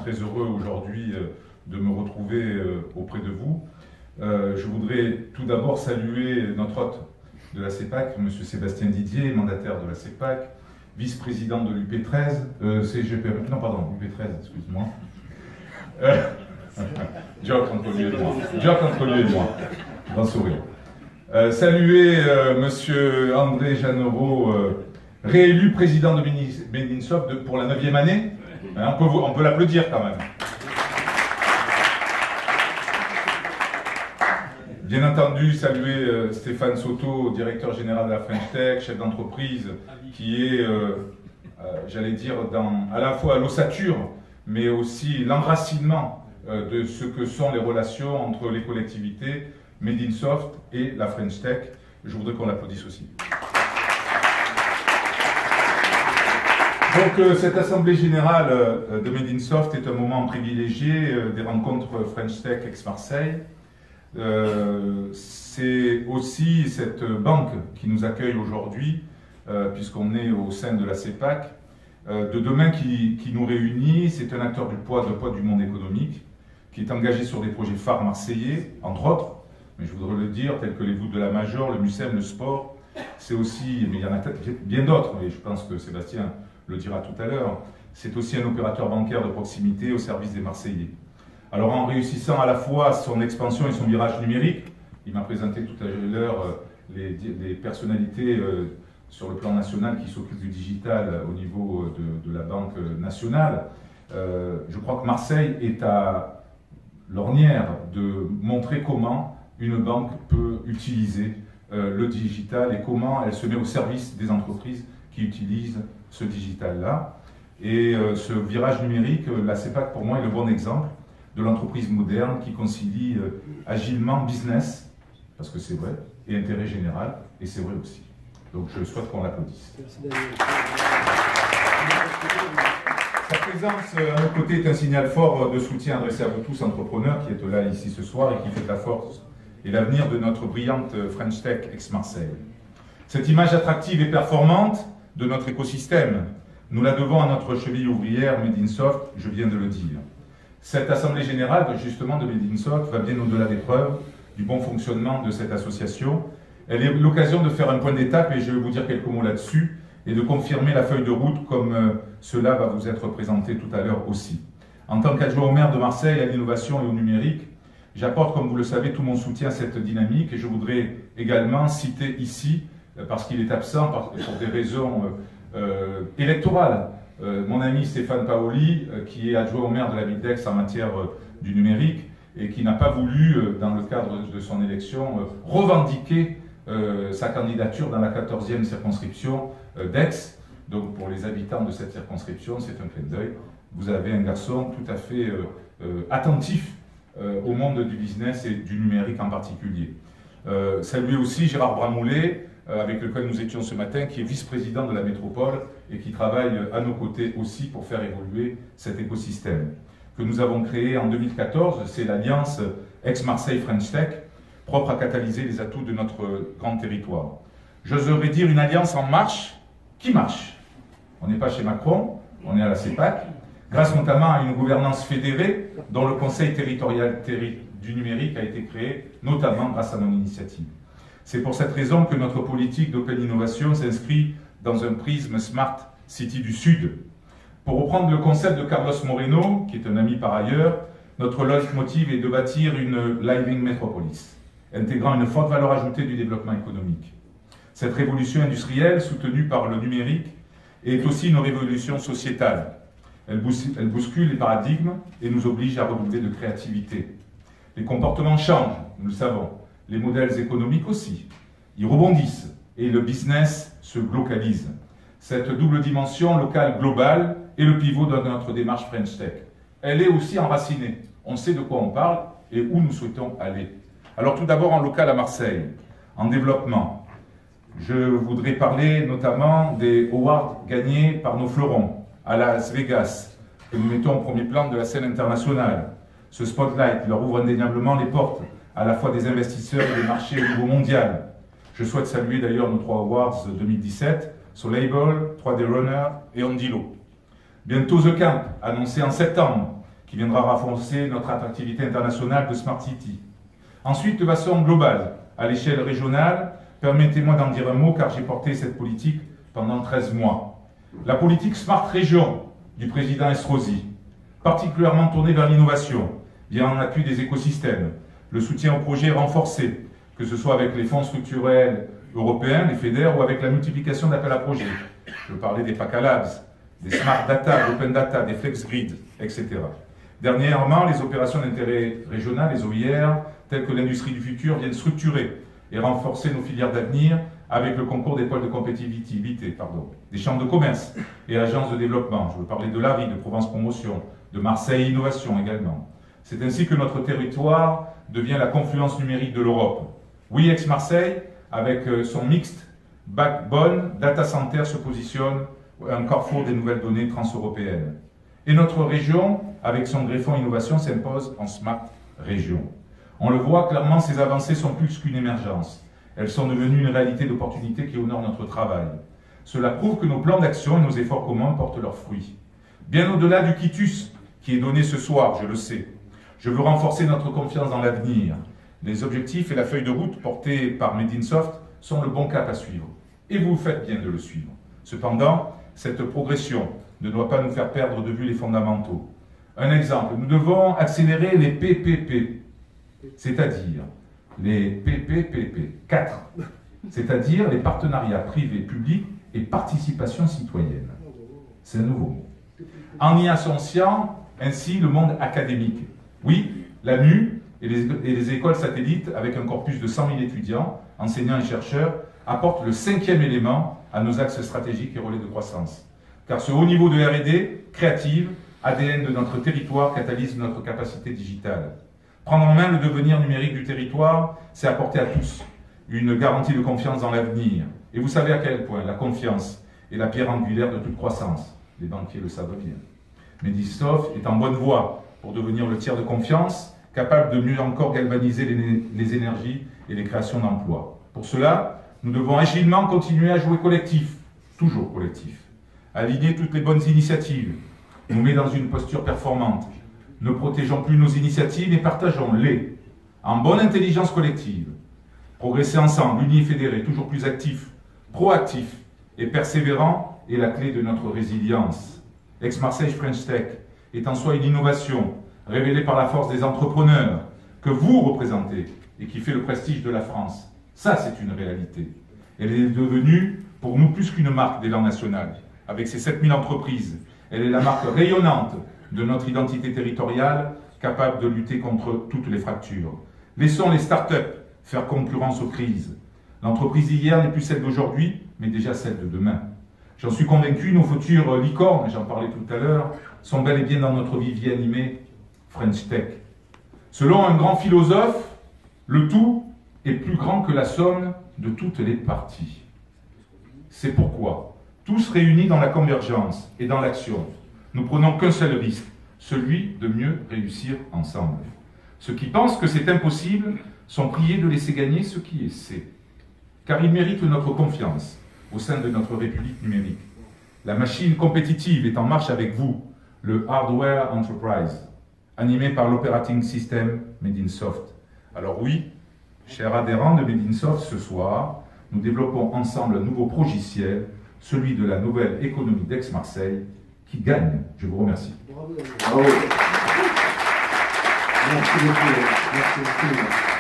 très heureux aujourd'hui de me retrouver auprès de vous. Je voudrais tout d'abord saluer notre hôte de la CEPAC, M. Sébastien Didier, mandataire de la CEPAC, vice-président de l'UP13, CGP, non pardon, UP13, excuse-moi. Joke entre lui et moi. Joke entre lui et moi. Grand sourire. Saluer M. André Jeanneret, réélu président de Medinsoft pour la 9e année. On peut l'applaudir quand même. Bien entendu, saluer Stéphane Soto, directeur général de la French Tech, chef d'entreprise, qui est, j'allais dire, à la fois l'ossature, mais aussi l'enracinement de ce que sont les relations entre les collectivités, Medinsoft et la French Tech. Je voudrais qu'on l'applaudisse aussi. Donc cette assemblée générale de Medinsoft est un moment privilégié des rencontres French Tech ex-Marseille. C'est aussi cette banque qui nous accueille aujourd'hui, puisqu'on est au sein de la CEPAC, de demain qui nous réunit. C'est un acteur du poids du monde économique, qui est engagé sur des projets phares marseillais, entre autres, mais je voudrais le dire, tels que les voûtes de la Major, le MUSEM, le sport. C'est aussi, mais il y en a bien d'autres, et je pense que Sébastien le dira tout à l'heure, c'est aussi un opérateur bancaire de proximité au service des Marseillais. Alors en réussissant à la fois son expansion et son virage numérique, il m'a présenté tout à l'heure les personnalités sur le plan national qui s'occupent du digital au niveau de la Banque nationale. Je crois que Marseille est à l'ornière de montrer comment une banque peut utiliser le digital et comment elle se met au service des entreprises qui utilisent ce digital-là. Et ce virage numérique, la CEPAC pour moi est le bon exemple de l'entreprise moderne qui concilie agilement business, parce que c'est vrai, et intérêt général, et c'est vrai aussi. Donc je souhaite qu'on l'applaudisse. Sa présence à nos côtés est un signal fort de soutien adressé à vous tous, entrepreneurs, qui êtes là ici ce soir et qui faites la force et l'avenir de notre brillante French Tech ex-Marseille. Cette image attractive et performante de notre écosystème, nous la devons à notre cheville ouvrière Medinsoft, je viens de le dire. Cette assemblée générale, justement, de Medinsoft va bien au-delà des preuves du bon fonctionnement de cette association. Elle est l'occasion de faire un point d'étape, et je vais vous dire quelques mots là-dessus, et de confirmer la feuille de route comme cela va vous être présenté tout à l'heure aussi. En tant qu'adjoint au maire de Marseille à l'innovation et au numérique, j'apporte, comme vous le savez, tout mon soutien à cette dynamique, et je voudrais également citer ici, parce qu'il est absent pour des raisons électorales, mon ami Stéphane Paoli, qui est adjoint au maire de la ville d'Aix en matière du numérique et qui n'a pas voulu, dans le cadre de son élection, revendiquer sa candidature dans la 14e circonscription d'Aix. Donc pour les habitants de cette circonscription, c'est un clin d'œil. Vous avez un garçon tout à fait attentif au monde du business et du numérique en particulier. Saluer aussi Gérard Bramoulet, avec lequel nous étions ce matin, qui est vice-président de la métropole et qui travaille à nos côtés aussi pour faire évoluer cet écosystème que nous avons créé en 2014. C'est l'Alliance ex-Marseille French Tech, propre à catalyser les atouts de notre grand territoire. J'oserais dire une alliance en marche, qui marche. On n'est pas chez Macron, on est à la CEPAC, grâce notamment à une gouvernance fédérée dont le Conseil territorial du numérique a été créé, notamment grâce à mon initiative. C'est pour cette raison que notre politique d'Open Innovation s'inscrit dans un prisme Smart City du Sud. Pour reprendre le concept de Carlos Moreno, qui est un ami par ailleurs, notre leitmotiv est de bâtir une Living Metropolis, intégrant une forte valeur ajoutée du développement économique. Cette révolution industrielle, soutenue par le numérique, est aussi une révolution sociétale. Elle bouscule les paradigmes et nous oblige à redoubler de créativité. Les comportements changent, nous le savons. Les modèles économiques aussi. Ils rebondissent et le business se localise. Cette double dimension locale-globale est le pivot de notre démarche French Tech. Elle est aussi enracinée. On sait de quoi on parle et où nous souhaitons aller. Alors tout d'abord en local à Marseille, en développement. Je voudrais parler notamment des awards gagnés par nos fleurons à Las Vegas, que nous mettons au premier plan de la scène internationale. Ce spotlight leur ouvre indéniablement les portes à la fois des investisseurs et des marchés au niveau mondial. Je souhaite saluer d'ailleurs nos 3 awards 2017, Solable, 3D Runner et Ondilo. Bientôt The Camp, annoncé en septembre, qui viendra renforcer notre attractivité internationale de Smart City. Ensuite, de façon globale, à l'échelle régionale, permettez-moi d'en dire un mot car j'ai porté cette politique pendant 13 mois. La politique Smart Région du président Estrosi, particulièrement tournée vers l'innovation, vient en appui des écosystèmes, le soutien aux projets renforcé, que ce soit avec les fonds structurels européens, les FEDER, ou avec la multiplication d'appels à projets. Je parlais des PACA Labs, des Smart Data, Open Data, des Flex Grid, etc. Dernièrement, les opérations d'intérêt régional, les OIR, telles que l'industrie du futur, viennent structurer et renforcer nos filières d'avenir avec le concours des pôles de compétitivité, des chambres de commerce et agences de développement. Je veux parler de l'ARI, de Provence Promotion, de Marseille Innovation également. C'est ainsi que notre territoire devient la confluence numérique de l'Europe. Oui, Aix-Marseille, avec son mixte backbone, data center se positionne un carrefour des nouvelles données transeuropéennes. Et notre région, avec son greffon innovation, s'impose en Smart Région. On le voit clairement, ces avancées sont plus qu'une émergence. Elles sont devenues une réalité d'opportunité qui honore notre travail. Cela prouve que nos plans d'action et nos efforts communs portent leurs fruits. Bien au-delà du quitus qui est donné ce soir, je le sais, je veux renforcer notre confiance dans l'avenir. Les objectifs et la feuille de route portée par Made in Soft sont le bon cap à suivre. Et vous faites bien de le suivre. Cependant, cette progression ne doit pas nous faire perdre de vue les fondamentaux. Un exemple, nous devons accélérer les PPP, c'est-à-dire les PPPP 4, c'est-à-dire les partenariats privés, publics et participation citoyenne. C'est un nouveau mot. En y associant ainsi le monde académique. Oui, la NU et les écoles satellites, avec un corpus de 100 000 étudiants, enseignants et chercheurs, apportent le 5e élément à nos axes stratégiques et relais de croissance. Car ce haut niveau de R&D, créative, ADN de notre territoire, catalyse notre capacité digitale. Prendre en main le devenir numérique du territoire, c'est apporter à tous une garantie de confiance dans l'avenir. Et vous savez à quel point la confiance est la pierre angulaire de toute croissance. Les banquiers le savent bien. Made in Soft est en bonne voie pour devenir le tiers de confiance, capable de mieux encore galvaniser les énergies et les créations d'emplois. Pour cela, nous devons agilement continuer à jouer collectif, toujours collectif. Aligner toutes les bonnes initiatives, nous met dans une posture performante. Ne protégeons plus nos initiatives et partageons-les en bonne intelligence collective. Progresser ensemble, unis et fédérés, toujours plus actifs, proactifs et persévérants est la clé de notre résilience. Aix-Marseille French Tech est en soi une innovation révélée par la force des entrepreneurs que vous représentez et qui fait le prestige de la France. Ça, c'est une réalité. Elle est devenue, pour nous, plus qu'une marque d'élan national. Avec ses 7000 entreprises, elle est la marque rayonnante de notre identité territoriale, capable de lutter contre toutes les fractures. Laissons les start-up faire concurrence aux crises. L'entreprise d'hier n'est plus celle d'aujourd'hui, mais déjà celle de demain. J'en suis convaincu, nos futures licornes, j'en parlais tout à l'heure, sont bel et bien dans notre vivier animé French Tech. Selon un grand philosophe, le tout est plus grand que la somme de toutes les parties. C'est pourquoi, tous réunis dans la convergence et dans l'action, nous prenons qu'un seul risque, celui de mieux réussir ensemble. Ceux qui pensent que c'est impossible sont priés de laisser gagner ce qui est c'est. Car ils méritent notre confiance au sein de notre République numérique. La machine compétitive est en marche avec vous, le Hardware Enterprise, animé par l'Operating System Made in Soft. Alors oui, chers adhérents de Made in Soft, ce soir, nous développons ensemble un nouveau progiciel, celui de la nouvelle économie d'Aix-Marseille, qui gagne. Je vous remercie. Bravo. Merci beaucoup. Merci beaucoup.